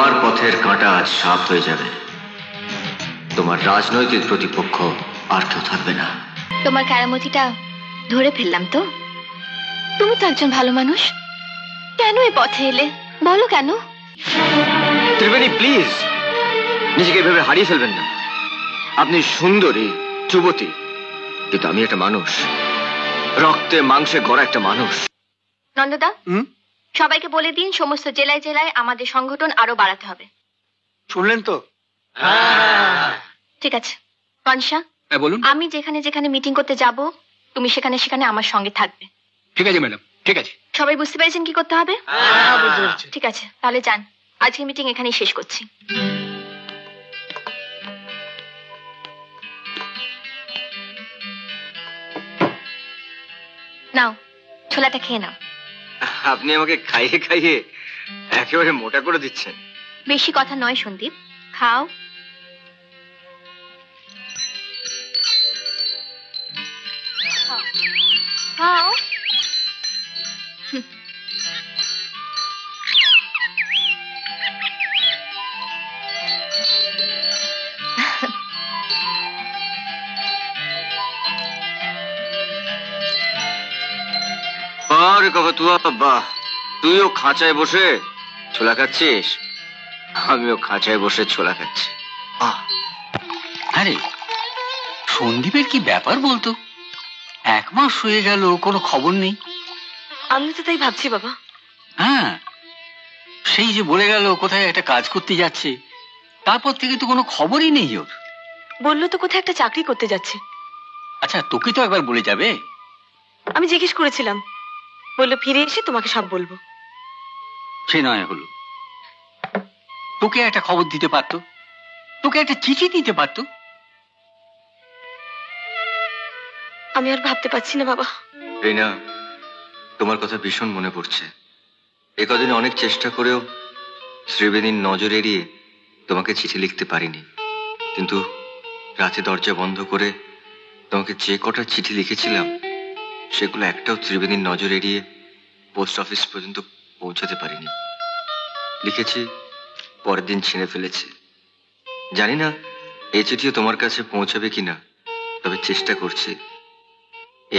তোমার পথের কাঁটা আজ সাফ হয়ে যাবে। তোমার রাজনৈতিক প্রতিপক্ষ আর কেউ থাকবে না। তোমার কেরামতিটা ধরে ফেললাম তো। তুমি তো একজন ভালো মানুষ, কেন এই পথে এলে বলো কেন? ত্রিবেণী প্লিজ, নিজেকে এভাবে হারিয়ে ফেলবেন না। আপনি সুন্দরী যুবতী, কিন্তু আমি একটা মানুষ, রক্তে মাংসে গড়া একটা মানুষ। নন্দদা, সবাইকে বলে দিন সমস্ত জেলায় জেলায় আমাদের সংগঠন আরো বাড়াতে হবে। শুনলেন তো? ঠিক আছে কনসা, বলুন। আমি যেখানে যেখানে মিটিং করতে যাব তুমি সেখানে সেখানে আমার সঙ্গে থাকবে। ঠিক আছে ম্যাডাম, ঠিক আছে। সবাই বুঝতে পেরেছেন কি করতে হবে? ঠিক আছে, তাহলে যান, আজকে মিটিং এখানেই শেষ করছি। নাও ছোলাটা খেয়ে নাও। আপনি আমাকে খাইয়ে খাইয়ে একেবারে মোটা করে দিচ্ছেন। বেশি কথা নয় সন্দীপ, খাও। খাও। আরে কাকাতুয়া, বাহ, তুইও খাঁচায় বসে ছোলা খাচ্ছিস, আমিও খাঁচায় বসে ছোলা খাচ্ছি। আরে সন্দীপের কি ব্যাপার বলতো? 1 মাস হয়ে গেল, কোনো খবর নেই। আমি তো তাই ভাবছি বাবা। হ্যাঁ, সেই যে বলে গেল কোথায় একটা কাজ করতে যাচ্ছে, তারপর থেকে তো কোনো খবরই নেই ওর। বললো তো কোথায় একটা চাকরি করতে যাচ্ছে। আচ্ছা, তোকে তো একবার বলে যাবে। আমি জিজ্ঞেস করেছিলাম, বললো ফিরে এসে তোমাকে সব বলবো। সে নয় হলো, তোকে একটা খবর দিতে পারতো, তোকে একটা চিঠি দিতে পারতো। আমি আর ভাবতে পারছি না বাবা। রিনা, তোমার কথা ভীষণ মনে পড়ছে। এ কদিন অনেক চেষ্টা করেও ত্রিবেণীর নজর এড়িয়ে তোমাকে চিঠি লিখতে পারিনি, কিন্তু রাতে দরজা বন্ধ করে তোমাকে যে কটা চিঠি লিখেছিলাম সেগুলো একটাও ত্রিবেণীর নজর এড়িয়ে পোস্ট অফিস পর্যন্ত পৌঁছাতে পারিনি। লিখেছি, পরের দিন ছিঁড়ে ফেলেছি। জানি না এই চিঠিও তোমার কাছে পৌঁছাবে কিনা, তবে চেষ্টা করছি।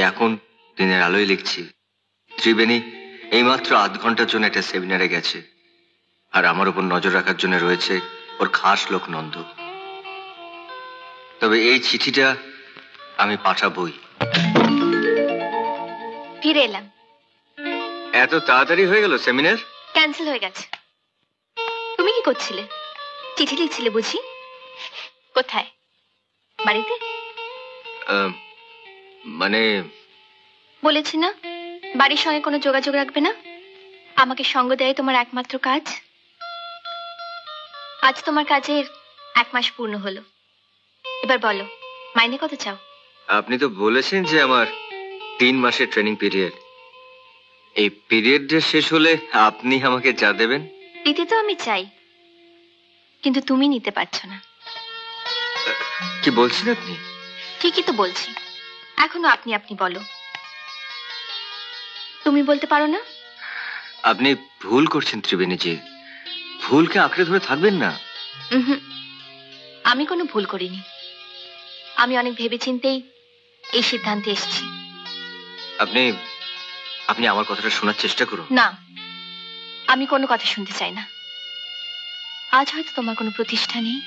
এখন দিনের আলোয় লিখছি। ত্রিবেণী এইমাত্র 8 ঘন্টার জন্য একটা সেমিনারে গেছে, আর আমার উপর নজর রাখার জন্য রয়েছে ওর খাস লোক নন্দ। তবে এই চিঠিটা আমি পাঠাবই। ফিরে এলাম। এত তাড়াতাড়ি হয়ে গেল সেমিনার? ক্যান্সেল হয়ে গেছে। তুমি কি করছিলে? চিঠি লিখছিলে বুঝি? কোথায়? বাড়িতে? মানে বলেছি না বাড়ির সঙ্গে কোনো যোগাযোগ রাখবে না। আমাকে সঙ্গ দেয় তোমার একমাত্র কাজ। আজ তোমার কাজের 1 মাস পূর্ণ হলো। এবার বলো, মাইনে কত চাও? আপনি তো বলেছেন যে আমার 3 মাসের ট্রেনিং পিরিয়ড। এই পিরিয়ডটা শেষ হলে আপনি আমাকে যা দেবেন। দিতে তো আমি চাই, কিন্তু তুমি নিতে পারছো না। কি বলছেন আপনি? ঠিকই তো বলছি। এখনো আপনি আপনি বলো। তুমি বলতে পারো না? আপনি ভুল করছেন ত্রিবেণীজি, ভুলকে আঁকড়ে ধরে থাকবেন না। আমি কোনো ভুল করিনি। আমি অনেক ভেবেচিন্তেই এই সিদ্ধান্তে এসেছি। আপনি আপনি আমার কথাটা শোনার চেষ্টা করুন। না, আমি কোনো কথা শুনতে চাই না। আজ হয়তো তোমার কোনো প্রতিষ্ঠা নেই,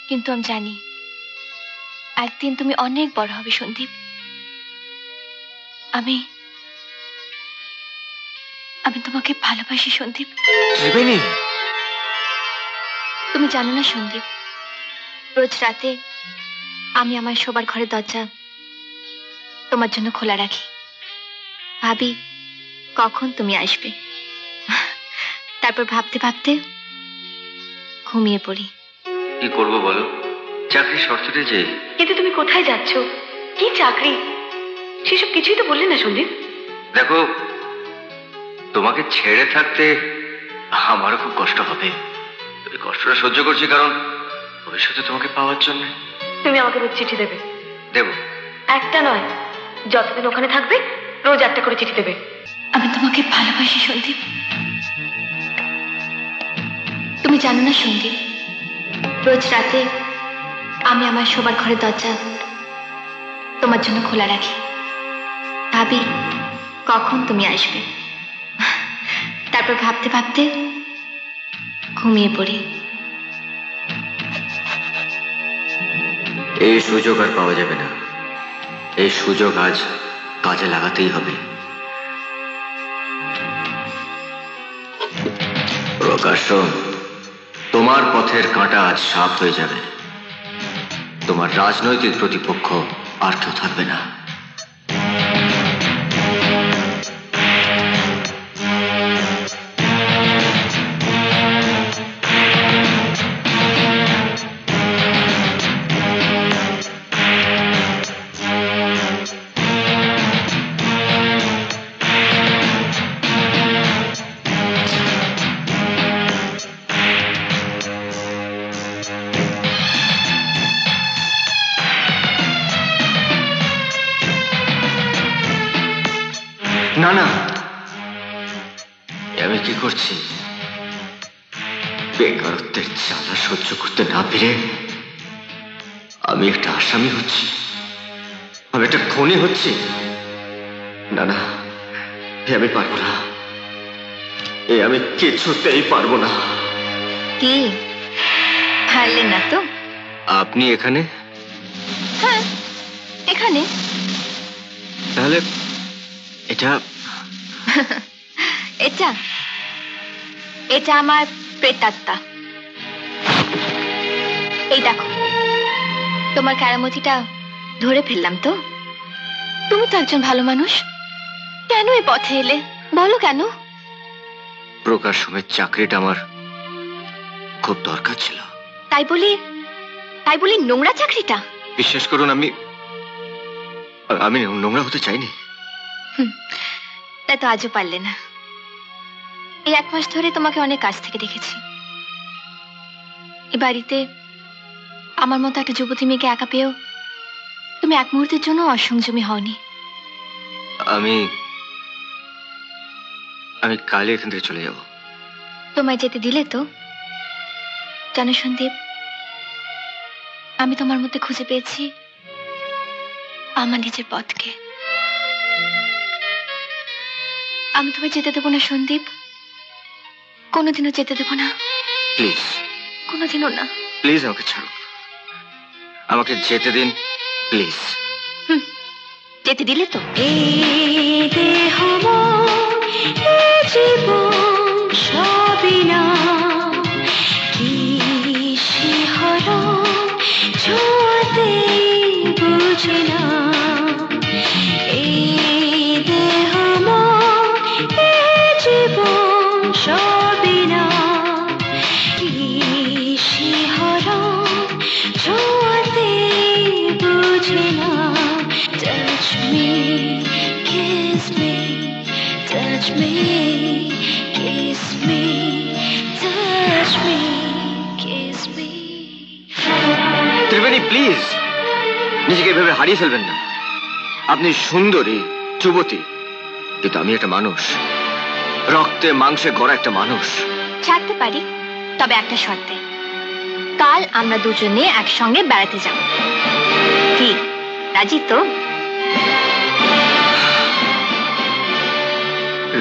কিন্তু আমি জানি একদিন তুমি অনেক বড় হবে সন্দীপ। আমি আমি তোমাকে ভালোবাসি সন্দীপ। ত্রিবেণী, তুমি জানো না সন্দীপ, রোজ রাতে আমি আমার শোবার ঘরের দরজা তোমার জন্য খোলা রাখি। ভাবি কখন তুমি আসবে, তারপর ভাবতে ভাবতে ঘুমিয়ে পড়ি। কি করবো বলো, চাকরি শর্তটা যে। কিন্তু তুমি কোথায় যাচ্ছ, কি চাকরি, সেসব কিছুই তো বললে না সন্দীপ। দেখো, তোমাকে ছেড়ে থাকতে আমারও খুব কষ্ট হবে। ওই কষ্টটা সহ্য করছি কারণ ভবিষ্যতে তোমাকে পাওয়ার জন্য। তুমি আমাকে রোজ চিঠি দেবে। দেব? একটা নয়, যতদিন ওখানে থাকবে রোজ একটা করে চিঠি দেবে। আমি তোমাকে ভালোবাসি সন্দীপ। জানো না সন্দীপ, রোজ রাতে আমি আমার শোবার ঘরের দরজা তোমার জন্য খোলা রাখি, ভাবি কখন তুমি আসবে। তারপর ভাবতে ভাবতে ঘুমিয়ে পড়ি। এই সুযোগ আর পাওয়া যাবে না, এই সুযোগ আজ কাজে লাগাতেই হবে। প্রকাশ, তোমার পথের কাঁটা আজ সাফ হয়ে যাবে। তোমার রাজনৈতিক প্রতিপক্ষ আর কেউ থাকবে না। না না, আমি কি করছি? বেকারত্বের জ্বালা সহ্য করতে না পেরে আমি একটা আসামি হচ্ছি, আমি একটা খুনি হচ্ছি। না না, আমি পারবো না, আমি কিছুতেই পারবো না। কি পারলে না তো? আপনি এখানে? হ্যাঁ, এখানে। তাহলে এটা এটা এটা আমার প্রেতাত্মা। এই দেখো, তোমার কেরামতিটা ধরে ফেললাম তো। তুমি তো একজন ভালো মানুষ, কেন এই পথে এলে বলো কেন? প্রকাশ সোমের চাকরিটা আমার খুব দরকার ছিল। তাই বলি নোংরা চাকরিটা? বিশ্বাস করুন, আমি নোংরা হতে চাইনি। তাই তো আজও পারলে না। এই 1 মাস ধরে তোমাকে অনেক কাছ থেকে দেখেছি। এ বাড়িতে আমার মতো একটা যুবতী মেয়েকে একা পেয়েও তুমি এক মুহূর্তের জন্য অসংযমী হওনি। আমি কালই এখান থেকে চলে যাব। তোমায় যেতে দিলে তো? জানো সন্দীপ, আমি তোমার মধ্যে খুঁজে পেয়েছি আমার নিজের পথকে। আমি তোমায় যেতে দেবো না সন্দীপ, কোনোদিনও যেতে দেবো না। প্লিজ, কোনোদিনও না। প্লিজ আমাকে ছাড়ুন, আমাকে যেতে দিন প্লিজ। যেতে দিলে তো? ত্রিবেণী, প্লিজ নিজেকে এভাবে হারিয়ে ফেলবেন না। আপনি সুন্দরী যুবতী, কিন্তু আমি একটা মানুষ, রক্তে মাংসে গড়া একটা মানুষ। ছাড়তে পারি, তবে একটা শর্তে। কাল আমরা দুজনে একসঙ্গে বেড়াতে যাব। কি, রাজি তো?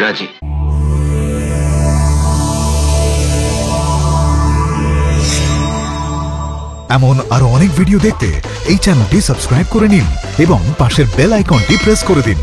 রাজি। এমন আরো অনেক ভিডিও দেখতে এই চ্যানেলটি সাবস্ক্রাইব করে নিন এবং পাশের বেল আইকনটি প্রেস করে দিন।